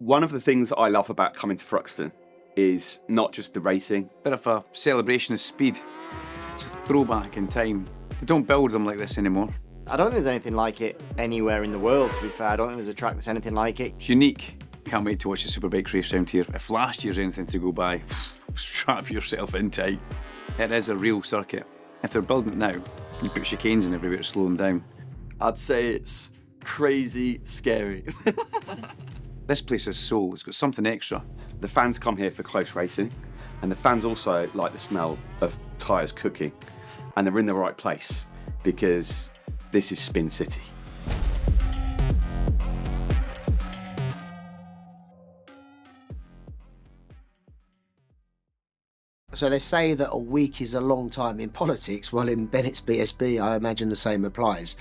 One of the things that I love about coming to Thruxton is not just the racing. Bit of a celebration of speed. It's a throwback in time. They don't build them like this anymore. I don't think there's anything like it anywhere in the world, to be fair. I don't think there's a track that's anything like it. It's unique. Can't wait to watch the Superbikes race round here. If last year's anything to go by, strap yourself in tight. It is a real circuit. If they're building it now, you put chicanes in everywhere to slow them down. I'd say it's crazy scary. This place has soul. It's got something extra. The fans come here for close racing, and the fans also like the smell of tyres cooking, and they're in the right place because this is Spin City. So they say that a week is a long time in politics. Well, in Bennett's BSB, I imagine the same applies.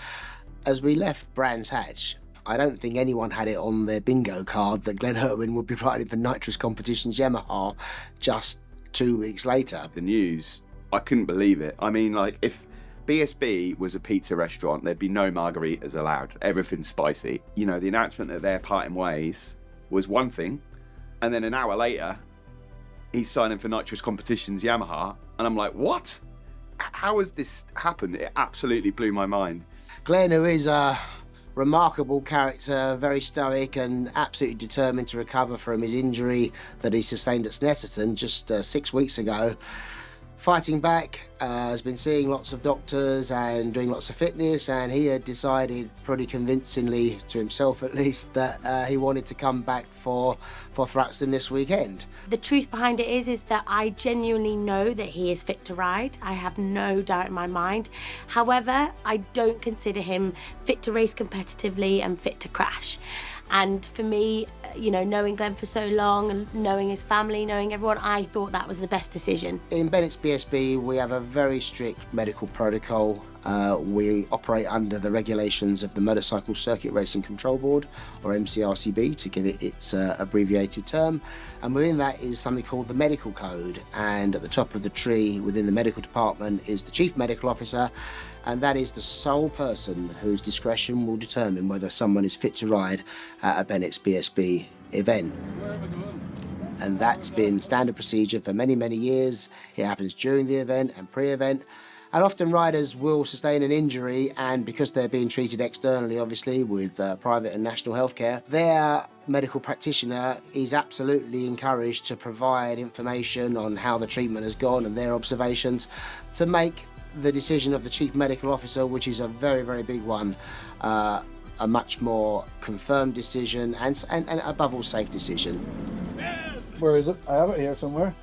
As we left Brands Hatch, I don't think anyone had it on their bingo card that Glenn Irwin would be riding for Nitrous Competitions Yamaha just 2 weeks later. The news, I couldn't believe it. I mean, like, if BSB was a pizza restaurant, there'd be no margaritas allowed. Everything's spicy. You know, the announcement that they're parting ways was one thing, and then an hour later, he's signing for Nitrous Competitions Yamaha, and I'm like, what? How has this happened? It absolutely blew my mind. Glenn, who is a remarkable character, very stoic and absolutely determined to recover from his injury that he sustained at Snetterton just 6 weeks ago, fighting back, has been seeing lots of doctors and doing lots of fitness, and he had decided pretty convincingly, to himself at least, that he wanted to come back for Thruxton this weekend. The truth behind it is that I genuinely know that he is fit to ride. I have no doubt in my mind. However, I don't consider him fit to race competitively and fit to crash. And for me, you know, knowing Glenn for so long and knowing his family, knowing everyone, I thought that was the best decision. In Bennett's BSB, we have a very strict medical protocol. We operate under the regulations of the Motorcycle Circuit Racing Control Board, or MCRCB, to give it its abbreviated term. And within that is something called the medical code. And at the top of the tree within the medical department is the Chief Medical Officer, and that is the sole person whose discretion will determine whether someone is fit to ride at a Bennett's BSB event. And that's been standard procedure for many, many years. It happens during the event and pre-event. And often riders will sustain an injury, and because they're being treated externally, obviously, with private and national healthcare, their medical practitioner is absolutely encouraged to provide information on how the treatment has gone and their observations to make the decision of the Chief Medical Officer, which is a very, very big one, a much more confirmed decision and above all, safe decision. Yes. Where is it? I have it here somewhere.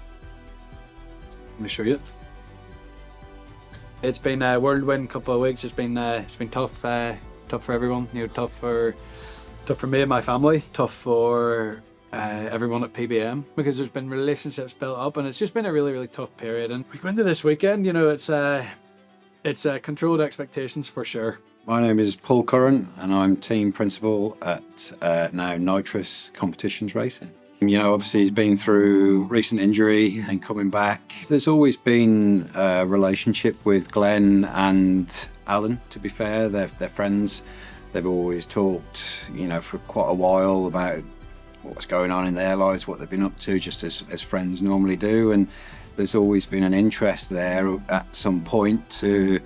Let me show you. It's been a whirlwind couple of weeks. It's been tough, tough for everyone. You know, tough for me and my family. Tough for everyone at PBM, because there's been relationships built up, and it's just been a really, really tough period. And we go into this weekend, you know, it's controlled expectations for sure. My name is Paul Curran, and I'm team principal at now Nitrous Competitions Racing. You know, obviously he's been through recent injury and coming back. There's always been a relationship with Glenn and Alan, to be fair. They're friends. They've always talked, you know, for quite a while about what's going on in their lives, what they've been up to, just as friends normally do. And there's always been an interest there at some point to,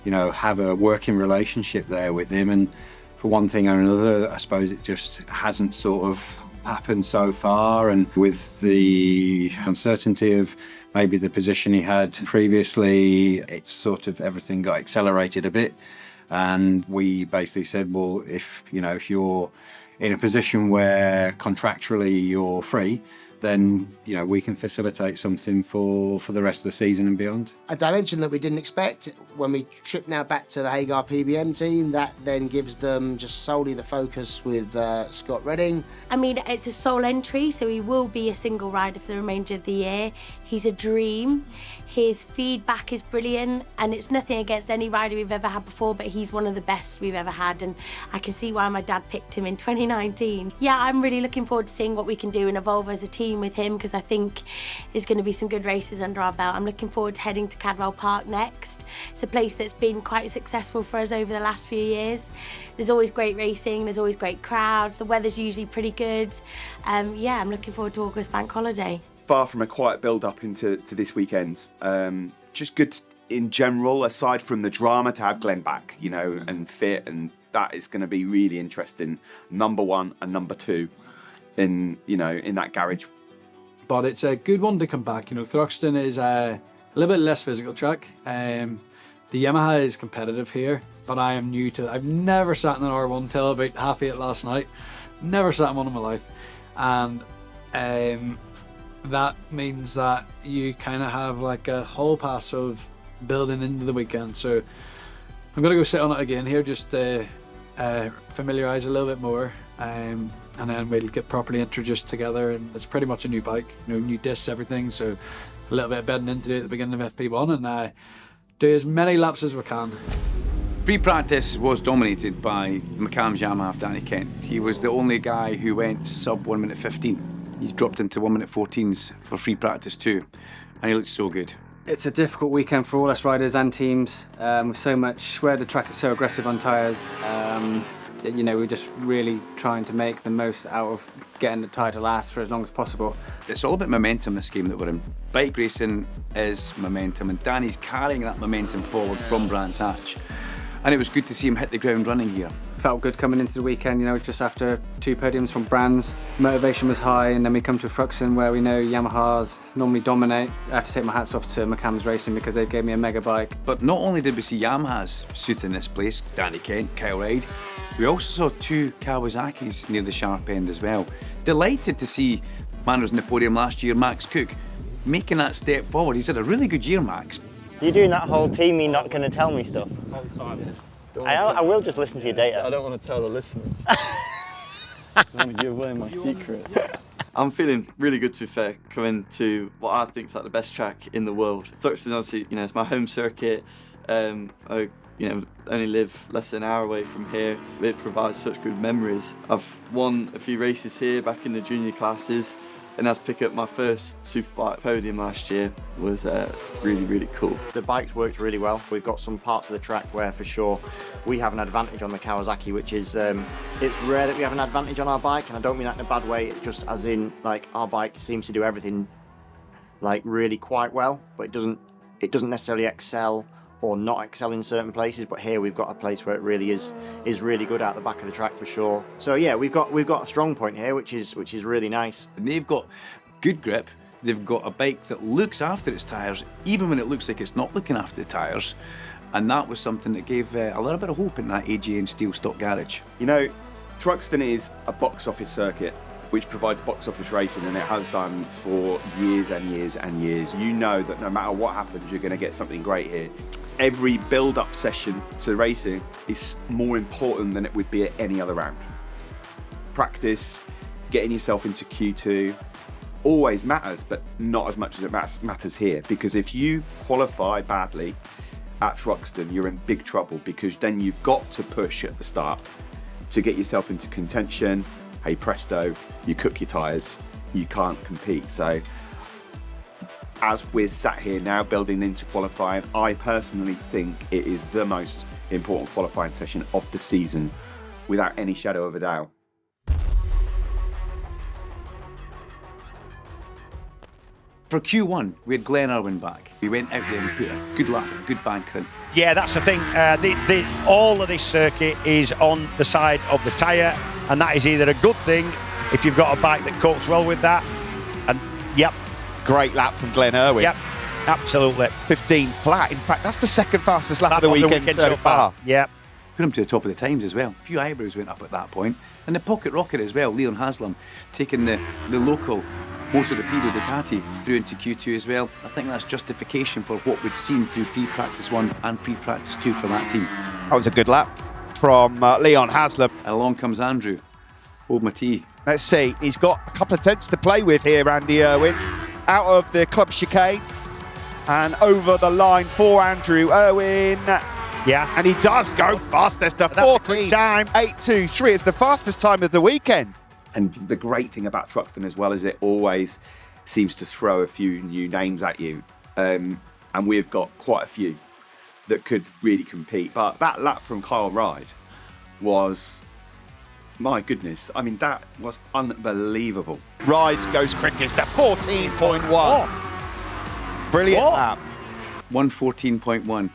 you know, have a working relationship there with him. And for one thing or another, I suppose it just hasn't sort of happened so far. And with the uncertainty of maybe the position he had previously, it's sort of everything got accelerated a bit. And we basically said, well, if you're in a position where contractually you're free, then, you know, we can facilitate something for the rest of the season and beyond. A dimension that we didn't expect, when we trip now back to the Hagar PBM team, that then gives them just solely the focus with Scott Redding. I mean, it's a sole entry, so he will be a single rider for the remainder of the year. He's a dream. His feedback is brilliant, and it's nothing against any rider we've ever had before, but he's one of the best we've ever had, and I can see why my dad picked him in 2019. Yeah, I'm really looking forward to seeing what we can do and evolve as a team team with him because I think there's going to be some good races under our belt. I'm looking forward to heading to Cadwell Park next. It's a place that's been quite successful for us over the last few years. There's always great racing, there's always great crowds, the weather's usually pretty good. Yeah, I'm looking forward to August Bank Holiday. Far from a quiet build-up into this weekend. Just good in general, aside from the drama, to have Glenn back, you know, and fit, and that is going to be really interesting. Number 1 and number 2 in, you know, in that garage. But it's a good one to come back. You know, Thruxton is a little bit less physical track. The Yamaha is competitive here, but I am new to it. I've never sat in an R1 till about 8:30 last night. Never sat in one in my life. And that means that you kind of have like a whole pass of building into the weekend. So I'm going to go sit on it again here, just to familiarise a little bit more. And then we'll get properly introduced together, and it's pretty much a new bike, you know, new discs, everything, so a little bit of bedding into it at the beginning of FP1, and do as many laps as we can. Pre-practice was dominated by McCann's Yamaha of Danny Kent. He was the only guy who went sub 1 minute 15. He dropped into 1 minute 14s for free practice too, and he looked so good. It's a difficult weekend for all us riders and teams, with so much, where the track is so aggressive on tyres. You know, we're just really trying to make the most out of getting the tyre to last for as long as possible. It's all about momentum, this game that we're in. Bike racing is momentum, and Danny's carrying that momentum forward from Brands Hatch. And it was good to see him hit the ground running here. Felt good coming into the weekend, you know, just after 2 podiums from Brands. Motivation was high, and then we come to Thruxton where we know Yamahas normally dominate. I have to take my hats off to McCann's Racing because they gave me a mega bike. But not only did we see Yamahas suiting this place, Danny Kent, Kyle Ryde, we also saw 2 Kawasaki's near the sharp end as well. Delighted to see man who was in the podium last year, Max Cook, making that step forward. He's had a really good year, Max. You're doing that whole teamy not going to tell me stuff. I will just listen to your data. I don't want to tell the listeners. I don't want to give away my secret. I'm feeling really good, to be fair, coming to what I think is like the best track in the world. Thruxton, obviously, you know, it's my home circuit. I, you know, only live less than an hour away from here. It provides such good memories. I've won a few races here back in the junior classes, and as pick up my first superbike podium last year was really, really cool. The bikes worked really well. We've got some parts of the track where for sure we have an advantage on the Kawasaki, which is, it's rare that we have an advantage on our bike, and I don't mean that in a bad way, it's just as in, like, our bike seems to do everything like really quite well, but it doesn't necessarily excel or not excel in certain places. But here we've got a place where it really is really good out the back of the track for sure. So yeah, we've got a strong point here, which is really nice. And they've got good grip. They've got a bike that looks after its tyres, even when it looks like it's not looking after the tyres. And that was something that gave a little bit of hope in that AGN Steel Stock garage. You know, Thruxton is a box office circuit which provides box office racing, and it has done for years and years and years. You know that no matter what happens, you're going to get something great here. Every build-up session to racing is more important than it would be at any other round. Practice, getting yourself into Q2, always matters, but not as much as it matters here. Because if you qualify badly at Thruxton, you're in big trouble, because then you've got to push at the start to get yourself into contention. Hey presto, you cook your tyres, you can't compete. So as we're sat here now building into qualifying, I personally think it is the most important qualifying session of the season, without any shadow of a doubt. For Q1, we had Glenn Irwin back. We went out there and put a good lap, a good banker in. Yeah, that's the thing. All of this circuit is on the side of the tyre, and that is either a good thing if you've got a bike that copes well with that. And yep, great lap from Glenn Irwin. Yep, absolutely. 15 flat. In fact, that's the second fastest lap of the weekend so far. Yep. Put him to the top of the times as well. A few eyebrows went up at that point. And the pocket rocket as well, Leon Haslam, taking the local Moto Rapido Ducati through into Q2 as well. I think that's justification for what we'd seen through free practice 1 and free practice 2 for that team. That was a good lap from Leon Haslam. And along comes Andrew. Hold my tea. Let's see, he's got a couple of tenths to play with here, Andy Irwin. Out of the club chicane and over the line for Andrew Irwin. Yeah, and he does go fastest, the 14 time 8:23. It's the fastest time of the weekend. And the great thing about Thruxton as well is it always seems to throw a few new names at you. And we've got quite a few that could really compete. But that lap from Kyle Ride was, my goodness, I mean, that was unbelievable. Ride goes quickest at 14.1. Brilliant lap. 1:14.1.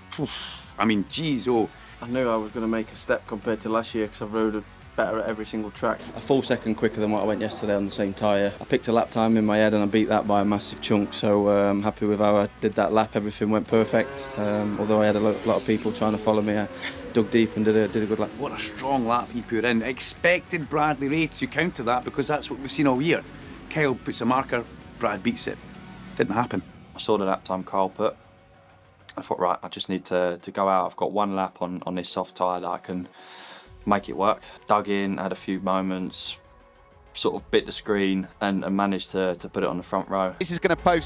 I mean, geez, I knew I was going to make a step compared to last year because I've rode better at every single track. A full second quicker than what I went yesterday on the same tyre. I picked a lap time in my head and I beat that by a massive chunk, so I'm happy with how I did that lap. Everything went perfect. Although I had a lot of people trying to follow me, I dug deep and did a good lap. what a strong lap he put in. Expected Bradley Ray to counter that because that's what we've seen all year. Kyle puts a marker, Brad beats it. Didn't happen. I saw the lap time Kyle put. I thought, right, I just need to go out. I've got one lap on this soft tyre that I can make it work. Dug in, had a few moments, sort of bit the screen and managed to put it on the front row. This is going to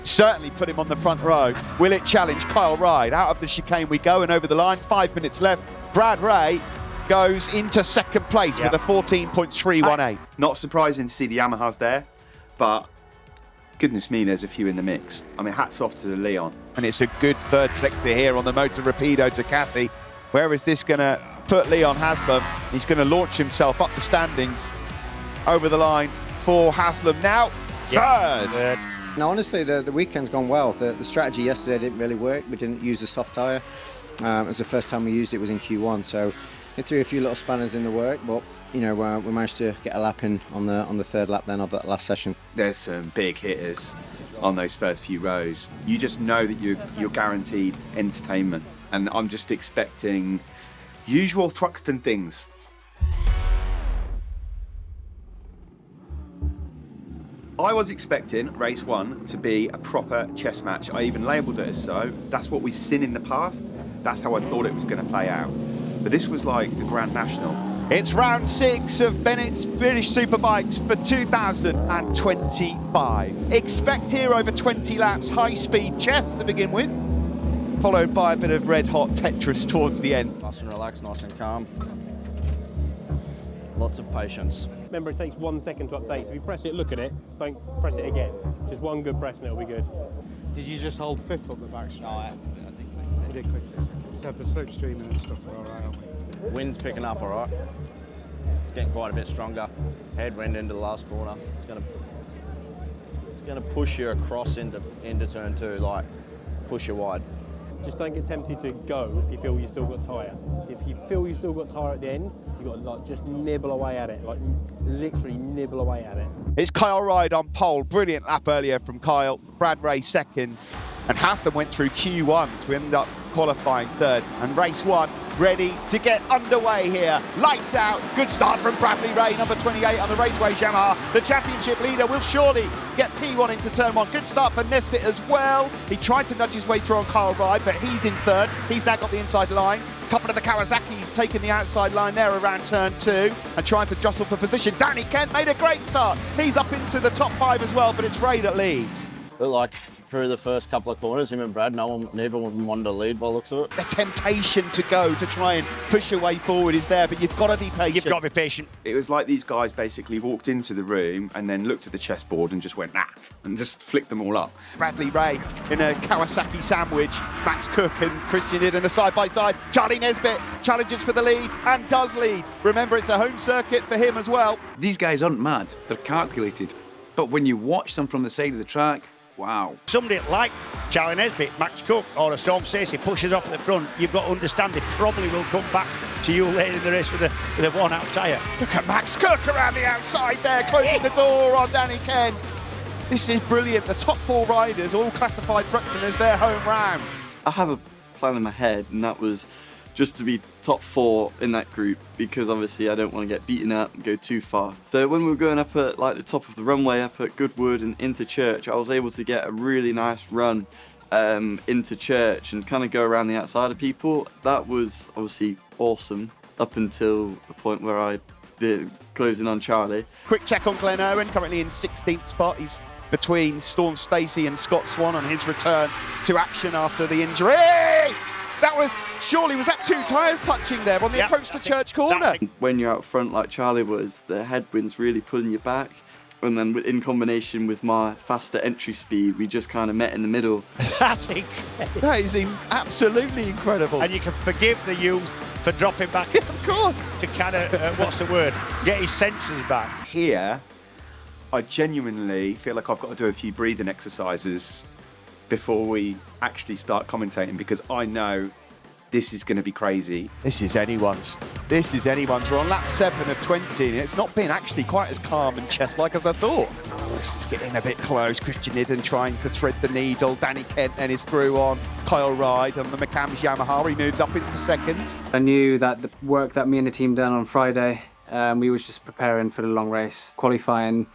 certainly put him on the front row. Will it challenge Kyle Ride? Out of the chicane we go and over the line. 5 minutes left. Brad Ray goes into second place with a 14.318. Not surprising to see the Yamahas there, but goodness me, there's a few in the mix. I mean, hats off to Leon. And it's a good third sector here on the Motor Rapido Ducati. Where is this going to put Leon Haslam? He's going to launch himself up the standings over the line for Haslam now. Third. No, honestly, the weekend's gone well. The strategy yesterday didn't really work. We didn't use the soft tyre. It was the first time we used it was in Q1, so it threw a few little spanners in the work, but you know, we managed to get a lap in on the third lap then of that last session. There's some big hitters on those first few rows. You just know that you're guaranteed entertainment, and I'm just expecting usual Thruxton things. I was expecting race 1 to be a proper chess match. I even labelled it as so. That's what we've seen in the past. That's how I thought it was going to play out. But this was like the Grand National. It's round 6 of Bennett's British Superbikes for 2025. Expect here over 20 laps, high-speed chess to begin with, followed by a bit of red-hot Tetris towards the end. Nice and relaxed, nice and calm. Lots of patience. Remember, it takes 1 second to update, so if you press it, look at it, don't press it again. Just one good press and it'll be good. Did you just hold fifth on the back straight? No, I did click You did click 6 seconds. So the slipstreaming and stuff are all right, aren't we? Wind's picking up all right. It's getting quite a bit stronger. Headwind into the last corner. It's gonna push you across into turn 2, like push you wide. Just don't get tempted to go if you feel you've still got tyre. If you feel you've still got tyre at the end, you've got to like just nibble away at it, like literally nibble away at it. It's Kyle Ride on pole. Brilliant lap earlier from Kyle. Brad Ray second. And Haston went through Q1 to end up qualifying third. And race 1 ready to get underway here. Lights out. Good start from Bradley Ray, number 28 on the Raceway Yamaha. The championship leader will surely get P1 into turn 1. Good start for Nesbitt as well. He tried to nudge his way through on Kyle Ride, but he's in third. He's now got the inside line. A couple of the Kawasaki's taking the outside line there around turn 2 and trying to jostle for position. Danny Kent made a great start. He's up into the top 5 as well, but it's Ray that leads. Looked like through the first couple of corners, him and Brad, neither one wanted to lead by the looks of it. The temptation to go to try and push your way forward is there, but you've got to be patient. You've got to be patient. It was like these guys basically walked into the room and then looked at the chessboard and just went, nah, and just flicked them all up. Bradley Ray in a Kawasaki sandwich. Max Cook and Christian Idden a side-by-side. Charlie Nesbitt challenges for the lead and does lead. Remember, it's a home circuit for him as well. These guys aren't mad, they're calculated. But when you watch them from the side of the track, wow. Somebody like Charlie Nesbitt, Max Cook or a Storm Stacey pushes off at the front, you've got to understand they probably will come back to you later in the race with a worn-out tyre. Look at Max Cook around the outside there, closing the door on Danny Kent. This is brilliant. The top 4 riders all classified Thruxton as their home round. I have a plan in my head, and that was just to be top 4 in that group, because obviously I don't want to get beaten up and go too far. So when we were going up at like the top of the runway up at Goodwood and into Church, I was able to get a really nice run into Church and kind of go around the outside of people. That was obviously awesome up until the point where I did closing on Charlie. Quick check on Glenn Irwin, currently in 16th spot. He's between Storm Stacey and Scott Swan on his return to action after the injury. was that 2 tyres touching there on the approach to Church Corner? When you're out front like Charlie was, the headwind's really pulling you back. And then in combination with my faster entry speed, we just kind of met in the middle. That's incredible. That is absolutely incredible. And you can forgive the youth for dropping back. Of course. To kind of, get his senses back. Here, I genuinely feel like I've got to do a few breathing exercises before we actually start commentating, because I know this is going to be crazy. This is anyone's. We're on lap 7 of 20, and it's not been actually quite as calm and chess-like as I thought. This is getting a bit close. Christian Idden trying to thread the needle. Danny Kent then is through on Kyle Ryde on the McCams Yamaha. He moves up into second. I knew that the work that me and the team done on Friday, we was just preparing for the long race. Qualifying,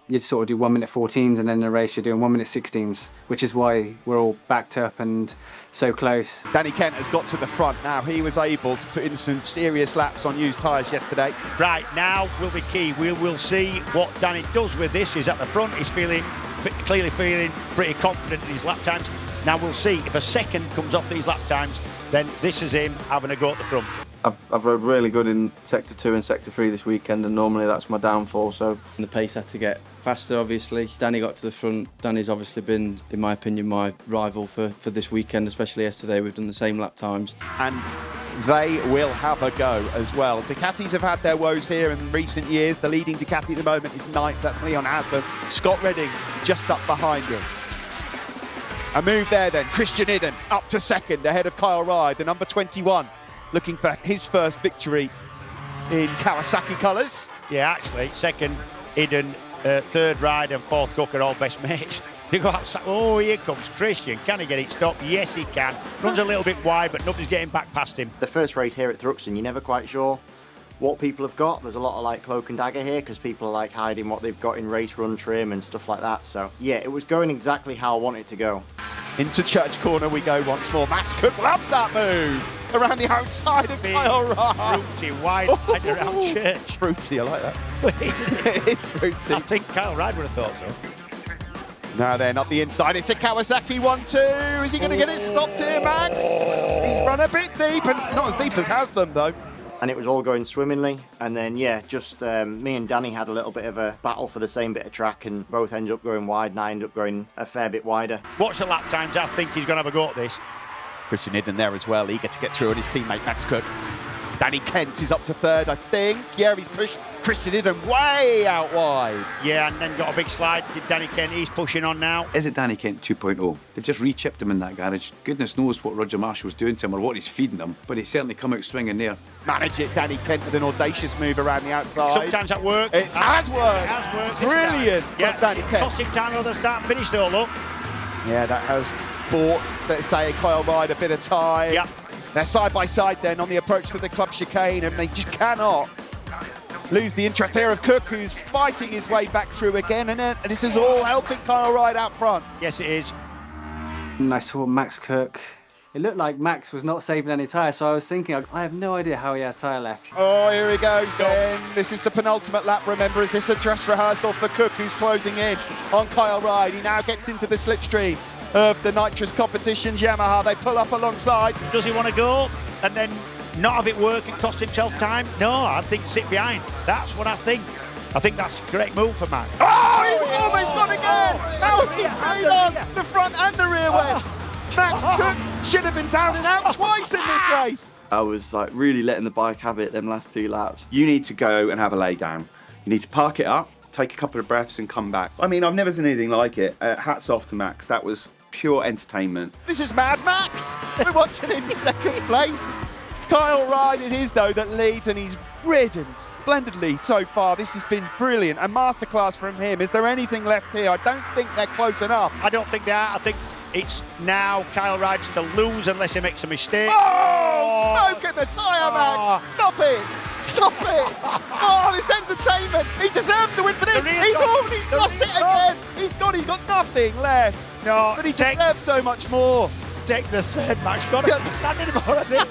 you'd sort of do 1 minute 14s, and then in the race you're doing 1 minute 16s, which is why we're all backed up and so close. Danny Kent has got to the front now. He was able to put in some serious laps on used tyres yesterday. Right, now will be key. We will see what Danny does with this. He's at the front. He's clearly feeling pretty confident in his lap times. Now we'll see if a second comes off these lap times, then this is him having a go at the front. I've rode really good in Sector 2 and Sector 3 this weekend, and normally that's my downfall, so... The pace had to get faster, obviously. Danny got to the front. Danny's obviously been, in my opinion, my rival for this weekend, especially yesterday. We've done the same lap times. And they will have a go as well. Ducatis have had their woes here in recent years. The leading Ducati at the moment is 9th. That's Leon Haslam. Scott Redding just up behind him. A move there then. Christian Idden up to second ahead of Kyle Ryde, the number 21. Looking for his first victory in Kawasaki colours. Yeah, actually, second Idden, third Ryde and fourth Cook are all best mates. They go outside. Oh, here comes Christian. Can he get it stopped? Yes, he can. Runs a little bit wide, but nobody's getting back past him. The first race here at Thruxton, you're never quite sure what people have got. There's a lot of like cloak and dagger here because people are like hiding what they've got in race run trim and stuff like that. So yeah, it was going exactly how I wanted it to go. Into Church Corner we go once more. Max Cook loves that move. Around the outside of Kyle Ryde. Fruity, wide around Church. Fruity, I like that. It's fruity. I think Kyle Ryde would have thought so. Now then, up the inside, it's a Kawasaki 1-2. Is he going to get it stopped here, Max? He's run a bit deep, and not as deep as Haslam, though. And it was all going swimmingly, and then yeah, just me and Danny had a little bit of a battle for the same bit of track, and both ended up going wide, and I ended up going a fair bit wider. Watch the lap times. I think he's going to have a go at this. Christian Idden there as well, eager to get through on his teammate Max Cook. Danny Kent is up to third, I think. Yeah, he's pushed Christian Idden way out wide. Yeah, and then got a big slide. Danny Kent, he's pushing on now. Is it Danny Kent 2.0? They've just re-chipped him in that garage. Goodness knows what Roger Marshall's doing to him or what he's feeding him, but he's certainly come out swinging there. Manage it, Danny Kent, with an audacious move around the outside. Sometimes that works. It has worked. It has worked. Brilliant. Yeah, Danny Kent. Cost him time to start and finish it all up. Yeah, that has bought, let's say, Kyle Ryde a bit of time. Yeah. They're side by side then on the approach to the club chicane, and they just cannot lose the interest here of Cook, who's fighting his way back through again, and this is all helping Kyle Ryde out front. Yes, it is. And I saw Max Cook. It looked like Max was not saving any tyre, so I was thinking, I have no idea how he has tyre left. Oh, here he goes then. This is the penultimate lap, remember. Is this a dress rehearsal for Cook, who's closing in on Kyle Ryde? He now gets into the slipstream of the nitrous competitions Yamaha. They pull up alongside. Does he want to go and then not have it work and cost himself time? No, I think sit behind. That's what I think. I think that's a great move for Max. Oh, he's almost gone again. How is he stayed on the front and the rear wheel? Max Cook should have been down and out twice in this race. I was like really letting the bike have it them last 2 laps. You need to go and have a lay down. You need to park it up, take a couple of breaths and come back. I mean, I've never seen anything like it. Hats off to Max. That was pure entertainment. This is Mad Max. We're watching him in second place. Kyle Ryde it is, though, that leads, and he's ridden splendidly so far. This has been brilliant. A masterclass from him. Is there anything left here? I don't think they're close enough. I don't think they are. I think it's now Kyle Ryde's to lose unless he makes a mistake. Oh, smoke at the tyre, Max. Stop it. Stop it. Oh, this entertainment. He deserves to win for this. He's already lost it again. He's got nothing left. No, but he deserves so much more. Take the third match. Got to understand anymore of this.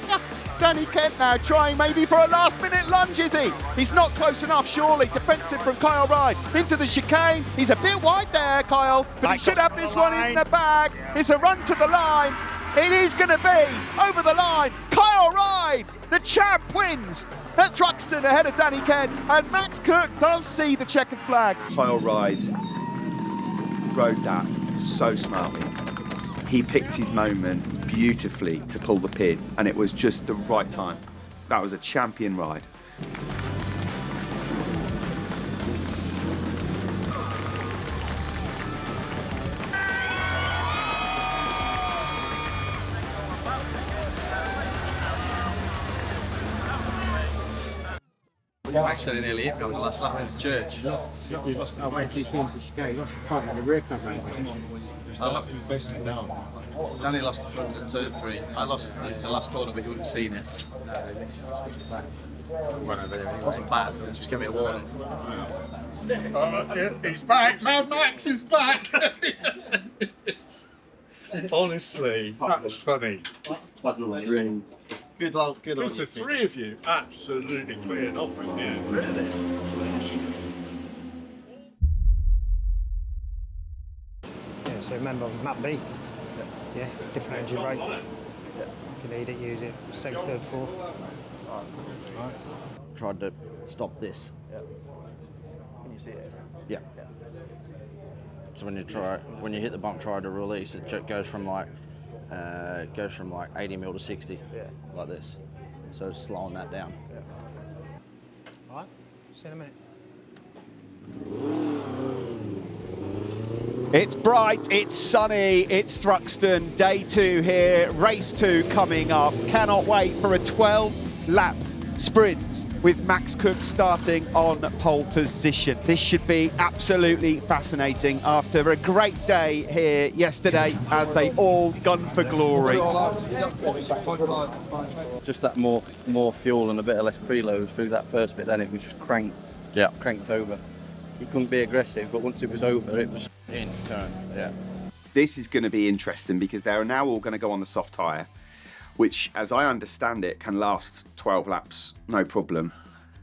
Danny Kent now trying maybe for a last-minute lunge, is he? He's not close enough, surely. Defensive from Kyle Ryde into the chicane. He's a bit wide there, Kyle, but he should have this one in the bag. It's a run to the line. It is going to be over the line. Kyle Ride, the champ, wins at Thruxton ahead of Danny Kent, and Max Cook does see the checkered flag. Kyle Ride rode that so smartly. He picked his moment beautifully to pull the pin, and it was just the right time. That was a champion ride. Actually, nearly hit me on the last lap into church. I went too soon to go. You lost the front and the rear cover. Danny lost the front at turn 3. I lost the front into the last corner, but you wouldn't have seen it. It wasn't bad, just give me a warning. He's back, Mad Max is back! Honestly, that was funny. Good luck, good Because the three of you absolutely cleared off in the end. Really? Yeah, so remember, map B. Yeah, different engine rate. If you need it, use it. Second, third, fourth. Right. Tried to stop this. Yeah. Can you see it? Yeah. So when you hit the bump, try to release, it goes from like 80 mil to 60. Yeah. Like this. So it's slowing that down. Yeah. All right. See you in a minute. It's bright, it's sunny, it's Thruxton, day 2 here, race 2 coming up. Cannot wait for a 12-lap sprint with Max Cook starting on pole position. This should be absolutely fascinating after a great day here yesterday as they all gun for glory. Just that more fuel and a bit of less preload through that first bit, then it was just cranked. Yeah. Cranked over. You couldn't be aggressive, but once it was over, it was in turn. Yeah. This is going to be interesting because they're now all going to go on the soft tyre, which, as I understand it, can last 12 laps, no problem.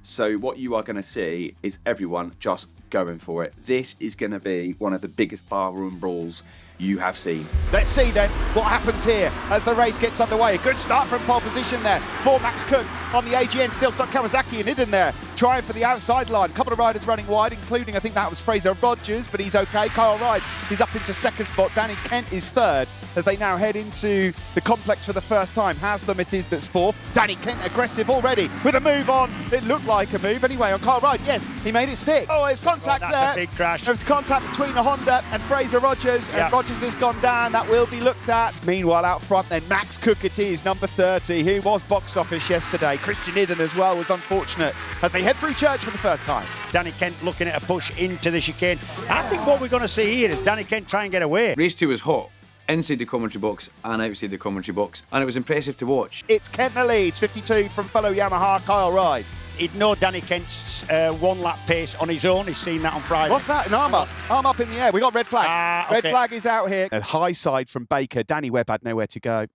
So what you are going to see is everyone just going for it. This is going to be one of the biggest barroom brawls you have seen. Let's see then what happens here as the race gets underway. A good start from pole position there for Max Cook on the AGN. Still stuck Kawasaki and hidden there, trying for the outside line. A couple of riders running wide, including I think that was Fraser Rogers, but he's okay. Kyle Ride is up into second spot. Danny Kent is third as they now head into the complex for the first time. Haslam it is that's fourth. Danny Kent aggressive already with a move on. It looked like a move anyway on Kyle Ride. Yes, he made it stick. Oh, there's contact that's there. A big crash. There's contact between a Honda and Fraser Rogers, and Rogers has gone down. That will be looked at. Meanwhile, out front then, Max Cook it is, number 30, who was box office yesterday. Christian Idden as well was unfortunate as they head through church for the first time. Danny Kent looking at a push into the chicane. I think what we're going to see here is Danny Kent try and get away. Race 2 was hot, inside the commentary box and outside the commentary box, and it was impressive to watch. It's Kent the leads, 52 from fellow Yamaha Kyle Ride. He'd know Danny Kent's one-lap pace on his own. He's seen that on Friday. What's that? An arm up. Arm up in the air. We got red flag. Okay. Red flag is out here. A high side from Baker. Danny Webb had nowhere to go.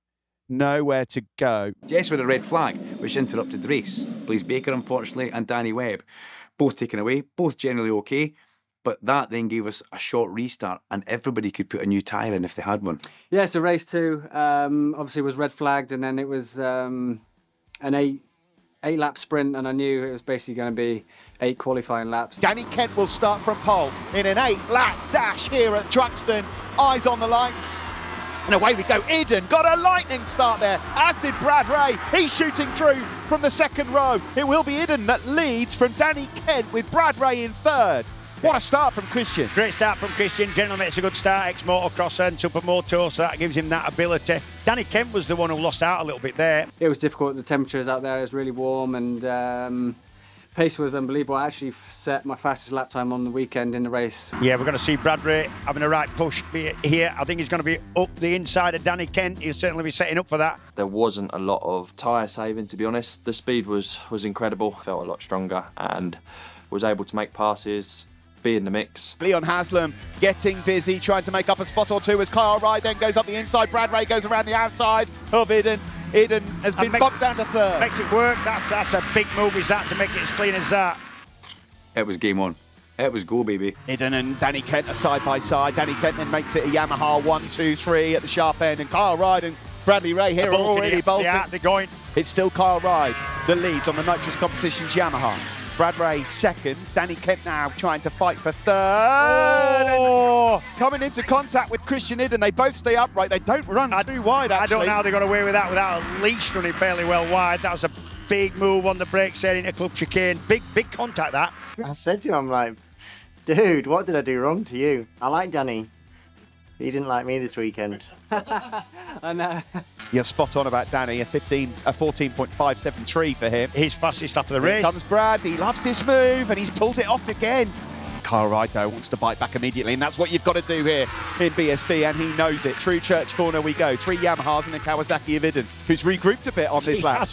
Nowhere to go. Yes, with a red flag, which interrupted the race. Blaise Baker, unfortunately, and Danny Webb, both taken away, both generally okay. But that then gave us a short restart, and everybody could put a new tyre in if they had one. Yeah, so race 2 obviously was red flagged, and then it was an eight-lap sprint, and I knew it was basically going to be 8 qualifying laps. Danny Kent will start from pole in an 8-lap dash here at Thruxton. Eyes on the lights. And away we go. Eden got a lightning start there, as did Brad Ray. He's shooting through from the second row. It will be Eden that leads from Danny Kent with Brad Ray in third. What a start from Christian. Great start from Christian. Generally makes a good start, ex-motocrosser and supermoto, so that gives him that ability. Danny Kent was the one who lost out a little bit there. It was difficult. The temperatures out there was really warm, and pace was unbelievable. I actually set my fastest lap time on the weekend in the race. Yeah, we're going to see Brad Ray having a right push here. I think he's going to be up the inside of Danny Kent. He'll certainly be setting up for that. There wasn't a lot of tyre saving, to be honest. The speed was incredible. Felt a lot stronger and was able to make passes, be in the mix. Leon Haslam getting busy, trying to make up a spot or two as Kyle Ride then goes up the inside. Brad Ray goes around the outside of Eden. Eden has been bumped down to third. Makes it work. That's a big move, is that, to make it as clean as that. It was game on. It was go, baby. Eden and Danny Kent are side by side. Danny Kent then makes it a Yamaha 1, 2, 3 at the sharp end, and Kyle Ride and Bradley Ray here are already bolting. Yeah, they're going. It's still Kyle Ride that leads on the Nitrous Competitions Yamaha. Brad Ray second. Danny Kent now trying to fight for third. And coming into contact with Christian Idden. They both stay upright. They don't run too wide, actually. I don't know how they got away with that without at least running fairly well wide. That was a big move on the brakes there into Club Chicane. Big contact, that. I said to him, I'm like, dude, what did I do wrong to you? I like Danny. He didn't like me this weekend. I know. You're spot on about Danny, a 14.573 for him. His fastest lap of the race. Here comes Brad, he loves this move, and he's pulled it off again. Kyle Wright, though, wants to bite back immediately, and that's what you've got to do here in BSB, and he knows it. Through Church Corner we go. 3 Yamahas and a Kawasaki of Idden, who's regrouped a bit on this lap.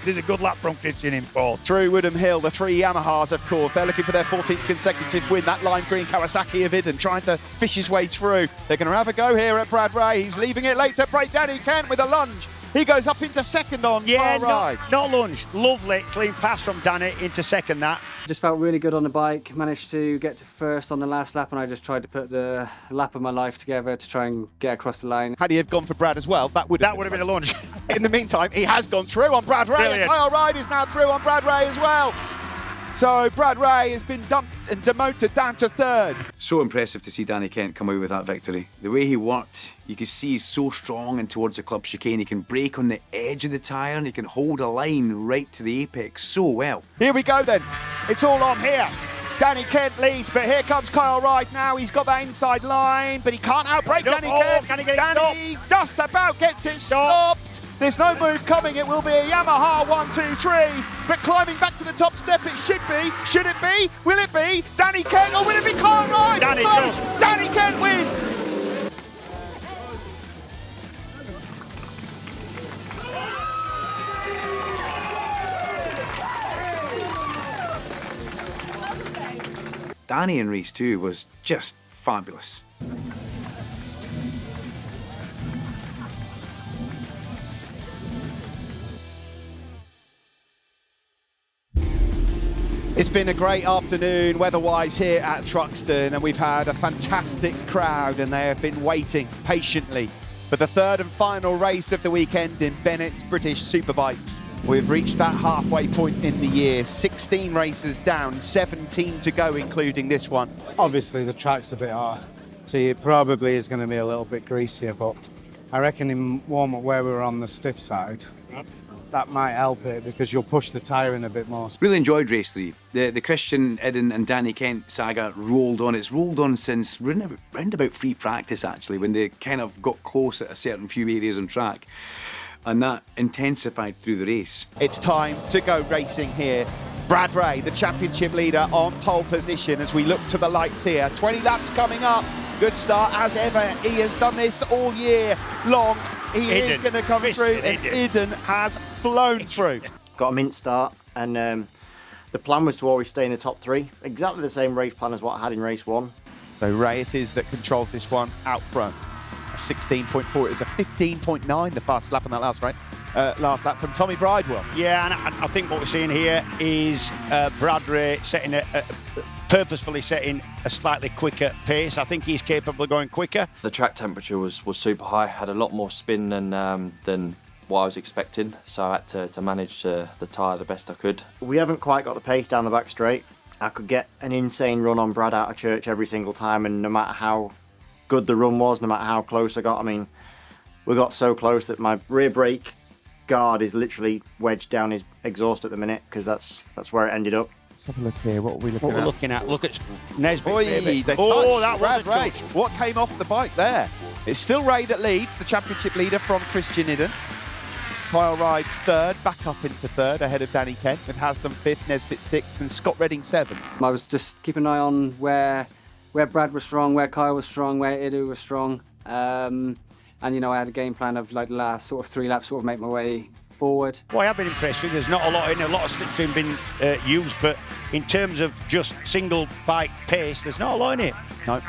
There's a good lap from Christian in fourth. Through Woodham Hill, the 3 Yamahas, of course. They're looking for their 14th consecutive win. That lime green Kawasaki of Idden trying to fish his way through. They're going to have a go here at Brad Ray. He's leaving it late to break Danny Kent with a lunge. He goes up into second on Kyle Ride. Not lunge. Lovely, clean pass from Danny into second that. Just felt really good on the bike, managed to get to first on the last lap, and I just tried to put the lap of my life together to try and get across the line. Had he have gone for Brad as well, that would have been a lunge. In the meantime, he has gone through on Brad Ray. Brilliant. And Kyle Ride is now through on Brad Ray as well. So Brad Ray has been dumped and demoted down to third. So impressive to see Danny Kent come away with that victory. The way he worked, you can see he's so strong and towards the club chicane. He can brake on the edge of the tyre and he can hold a line right to the apex so well. Here we go then. It's all on here. Danny Kent leads, but here comes Kyle Wright now. He's got that inside line, but he can't outbrake Danny Kent. Can he get it Danny just about gets it stopped. There's no move coming. It will be a Yamaha 1, 2, 3. But climbing back to the top step, it should be. Should it be? Will it be? Danny Kent, or will it be Kyle Wright? Danny Kent wins. Danny in race 2 was just fabulous. It's been a great afternoon weather-wise here at Thruxton, and we've had a fantastic crowd, and they have been waiting patiently for the third and final race of the weekend in Bennett's British Superbikes. We've reached that halfway point in the year. 16 races down, 17 to go, including this one. Obviously, the track's a bit hard, so it probably is going to be a little bit greasier, but I reckon in warm-up where we were on the stiff side, that might help it because you'll push the tyre in a bit more. Really enjoyed race 3. The Christian Idden and Danny Kent saga rolled on. It's rolled on since round about free practice, actually, when they kind of got close at a certain few areas on track. And that intensified through the race. It's time to go racing here. Brad Ray, the championship leader, on pole position as we look to the lights here. 20 laps coming up. Good start as ever. He has done this all year long. He is going to come through, and Idden has flown through. Got a mint start, and the plan was to always stay in the top 3. Exactly the same race plan as what I had in race 1. So Ray it is that controlled this one out front. A 16.4, it was a 15.9, the fastest lap on that last lap from Tommy Bridewell. Yeah, and I think what we're seeing here is Brad Ray setting purposefully setting a slightly quicker pace. I think he's capable of going quicker. The track temperature was super high, had a lot more spin than what I was expecting, so I had to manage the tyre the best I could. We haven't quite got the pace down the back straight. I could get an insane run on Brad out of church every single time, and no matter how good the run was, no matter how close I got, I mean, we got so close that my rear brake guard is literally wedged down his exhaust at the minute, because that's where it ended up. Let's have a look here. What are we looking at? What we're looking at. Look at Nesbitt. They that touched was Brad Ray. What came off the bike there? It's still Ray that leads, the championship leader from Christian Idden. Kyle Ride third, back up into third, ahead of Danny Kent, with Haslam fifth, Nesbitt sixth, and Scott Redding seventh. I was just keeping an eye on where Brad was strong, where Kyle was strong, where Iddu was strong. And, you know, I had a game plan of like the last sort of 3 laps, sort of make my way forward. Well, I have been impressed with. There's not a lot in, a lot of slipstream been used, but in terms of just single bike pace, there's not a lot in it. No,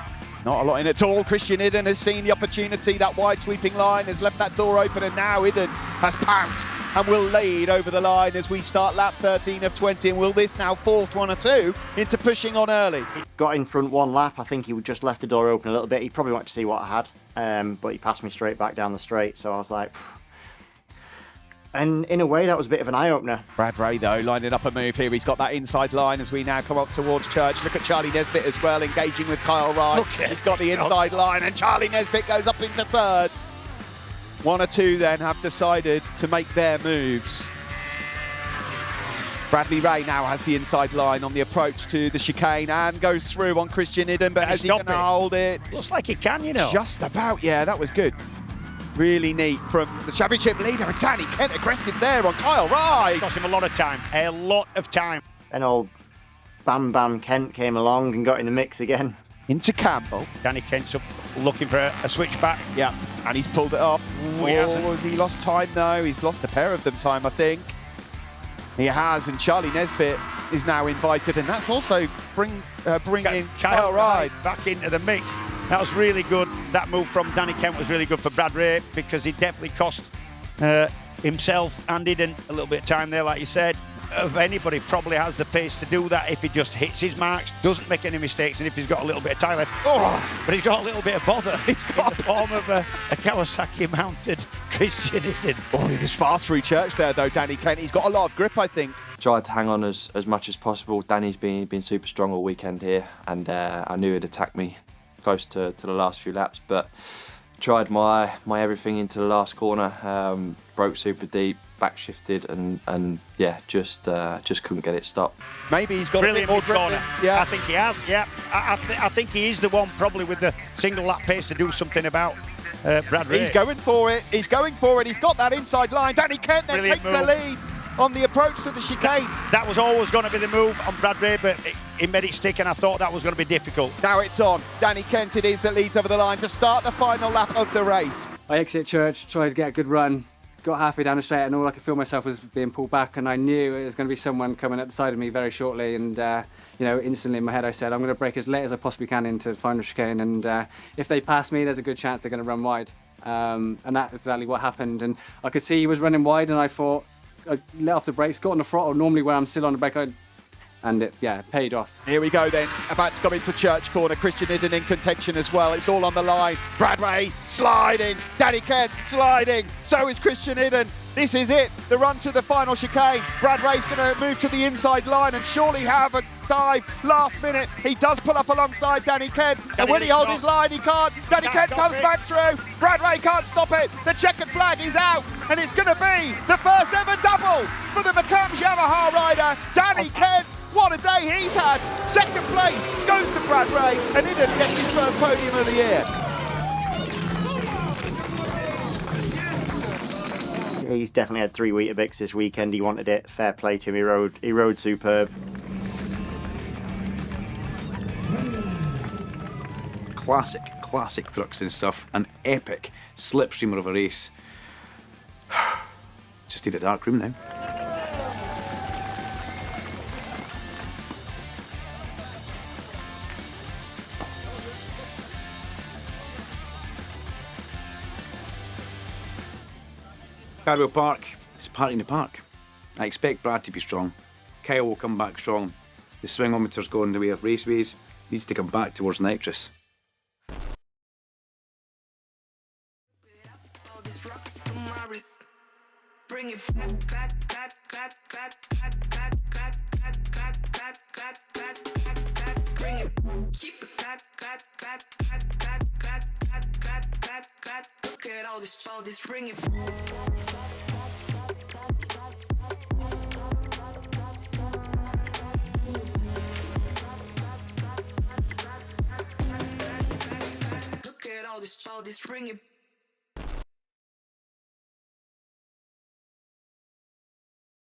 not a lot in it at all. Christian Idden has seen the opportunity. That wide sweeping line has left that door open, and now Idden has pounced and will lead over the line as we start lap 13 of 20. And will this now force 1 or 2 into pushing on early? Got in front one lap. I think he just left the door open a little bit. He probably wanted to see what I had, but he passed me straight back down the straight. So I was like, and in a way that was a bit of an eye-opener. Brad Ray, though, lining up a move here. He's got that inside line as we now come up towards Church. Look at Charlie Nesbitt as well, engaging with Kyle Wright. He's got the inside line, and Charlie Nesbitt goes up into third. 1 or 2 then have decided to make their moves. Bradley Ray now has the inside line on the approach to the chicane and goes through on Christian Idden, but is he going to hold it? Looks like he can, you know. Just about, yeah, that was good. Really neat from the championship leader, and Danny Kent aggressive there on Kyle Wright. Cost him a lot of time, a lot of time. Then old Bam Bam Kent came along and got in the mix again. Into Campbell. Danny Kent's up looking for a switchback. Yeah, and he's pulled it off. He hasn't. Has he lost time? No, he's lost a pair of them time, I think. He has, and Charlie Nesbitt is now invited, and that's also bringing Kyle Wright back into the mix. That was really good. That move from Danny Kent was really good for Brad Ray, because he definitely cost himself and Idden a little bit of time there, like you said. Of anybody probably has the pace to do that if he just hits his marks, doesn't make any mistakes, and if he's got a little bit of time left. But he's got a little bit of bother. He's got the form of a Kawasaki mounted Christian Idden. Oh, he was fast through Church there though, Danny Kent. He's got a lot of grip, I think. Tried to hang on as much as possible. Danny's been super strong all weekend here, and I knew he'd attack me close to the last few laps, but tried my everything into the last corner, broke super deep, back shifted, and yeah, just couldn't get it stopped. Maybe he's got brilliant a bit more corner. Yeah, I think he has. Yeah, I think he is the one probably with the single lap pace to do something about Brad Ray. He's going for it. He's going for it. He's got that inside line. Danny Kent then takes the lead on the approach to the chicane. That was always going to be the move on Brad Ray, but he made it stick, and I thought that was going to be difficult. Now it's on. Danny Kent it is that leads over the line to start the final lap of the race. I exit Church, tried to get a good run, got halfway down the straight, and all I could feel myself was being pulled back, and I knew it was going to be someone coming at the side of me very shortly, and you know, instantly in my head I said, I'm going to brake as late as I possibly can into the final chicane, and if they pass me, there's a good chance they're going to run wide. And that's exactly what happened, and I could see he was running wide, and I thought, I let off the brakes, got on the throttle, normally where I'm still on the brake, and it, yeah, paid off. Here we go then, about to come into Church corner. Christian Idden in contention as well. It's all on the line. Brad Ray sliding, Danny Kent sliding, so is Christian Idden. This is it, the run to the final chicane. Brad Ray's going to move to the inside line and surely have a dive last minute. He does pull up alongside Danny Kent, and will he hold his line? He can't. Danny Kent comes back through. Brad Ray can't stop it. The checkered flag is out, and it's going to be the first ever double for the McCombs Yamaha rider, Danny Kent. What a day he's had. Second place goes to Brad Ray, and Idden gets his first podium of the year. He's definitely had 3 Weetabix this weekend. He wanted it. Fair play to him. He rode superb. Classic Thruxton stuff. An epic slipstreamer of a race. Just need a dark room now. Cadwell Park, it's a party in the park. I expect Brad to be strong. Kyle will come back strong. The swingometer's going the way of raceways. Needs to come back towards nitrous. Bring it back. Bring it. Keep it back. Look at all this, bring it. Look at all this, bring it.